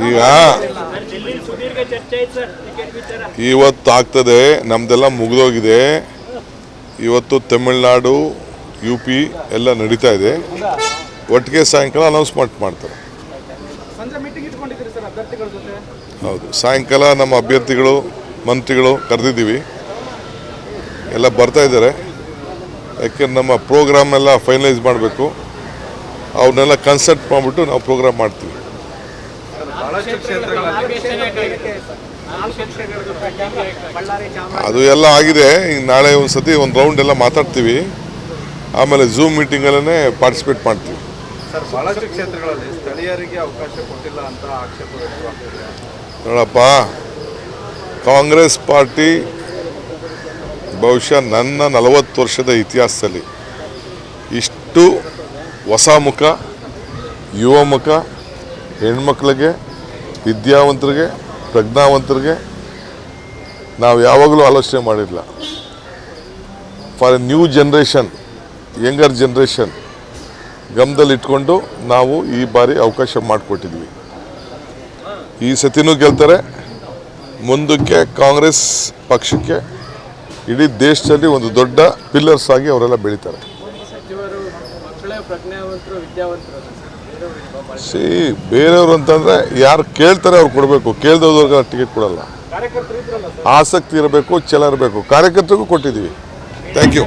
ಈಗ ಇವತ್ತು ಆಗ್ತದೆ, ನಮ್ದೆಲ್ಲ ಮುಗಿದೋಗಿದೆ. ಇವತ್ತು ತಮಿಳುನಾಡು UP ಎಲ್ಲ ನಡೀತಾ ಇದೆ. ಒಟ್ಟಿಗೆ ಸಾಯಂಕಾಲ ಅನೌನ್ಸ್ಮೆಂಟ್ ಮಾಡ್ತಾರೆ. ಹೌದು, ಸಾಯಂಕಾಲ ನಮ್ಮ ಅಭ್ಯರ್ಥಿಗಳು ಮಂತ್ರಿಗಳು ಕರೆದಿದ್ದೀವಿ, ಎಲ್ಲ ಬರ್ತಾ ಇದ್ದಾರೆ. ಯಾಕೆಂದ್ರೆ ನಮ್ಮ ಪ್ರೋಗ್ರಾಮ್ ಎಲ್ಲ ಫೈನಲೈಸ್ ಮಾಡಬೇಕು, ಅವನ್ನೆಲ್ಲ ಕನ್ಸಲ್ಟ್ ಮಾಡಿಬಿಟ್ಟು ನಾವು ಪ್ರೋಗ್ರಾಮ್ ಮಾಡ್ತೀವಿ. ಅದು ಎಲ್ಲ ಆಗಿದೆ. ಈಗ ನಾಳೆ ಒಂದು ರೌಂಡ್ ಎಲ್ಲ ಮಾತಾಡ್ತೀವಿ, ಆಮೇಲೆ ಝೂಮ್ ಮೀಟಿಂಗಲ್ಲೇ ಪಾರ್ಟಿಸಿಪೇಟ್ ಮಾಡ್ತೀವಿ. ಸರ್, ಬಹಳಷ್ಟು ಕ್ಷೇತ್ರಗಳಲ್ಲಿ ಸ್ಥಳೀಯರಿಗೆ ಅವಕಾಶ ಕೊಟ್ಟಿಲ್ಲ ಅಂತ ಆಕ್ಷೇಪ ವ್ಯಕ್ತವಾಗ್ತಿದೆ. ನೋಡಪ್ಪ, ಕಾಂಗ್ರೆಸ್ ಪಾರ್ಟಿ ಬಹುಶಃ ನನ್ನ 40 ವರ್ಷದ ಇತಿಹಾಸದಲ್ಲಿ ಇಷ್ಟು ಹೊಸ ಮುಖ, ಯುವ ಮುಖ, ಹೆಣ್ಮಕ್ಳಿಗೆ, ವಿದ್ಯಾವಂತರಿಗೆ, ಪ್ರಜ್ಞಾವಂತರಿಗೆ ನಾವು ಯಾವಾಗಲೂ ಆಲೋಚನೆ ಮಾಡಿಲ್ಲ. For a new generation, younger generation ಗಮನದಲ್ಲಿಟ್ಕೊಂಡು ನಾವು ಈ ಬಾರಿ ಅವಕಾಶ ಮಾಡಿಕೊಟ್ಟಿದ್ವಿ. ಈ ಸತಿನೂ ಗೆಲ್ತಾರೆ. ಮುಂದಕ್ಕೆ ಕಾಂಗ್ರೆಸ್ ಪಕ್ಷಕ್ಕೆ ಇಡೀ ದೇಶದಲ್ಲಿ ಒಂದು ದೊಡ್ಡ ಪಿಲ್ಲರ್ಸ್ ಆಗಿ ಅವರೆಲ್ಲ ಬೆಳೀತಾರೆ. ಬೇರೆಯವರು ಅಂತಂದರೆ ಯಾರು ಕೇಳ್ತಾರೆ ಅವ್ರು ಕೊಡಬೇಕು, ಕೇಳ್ದವ್ರಿಗೆ ಟಿಕೆಟ್ ಕೊಡಲ್ಲ. ಆಸಕ್ತಿ ಇರಬೇಕು, ಛಲ ಇರಬೇಕು. ಕಾರ್ಯಕರ್ತರಿಗೂ ಕೊಟ್ಟಿದ್ದೀವಿ. Thank you.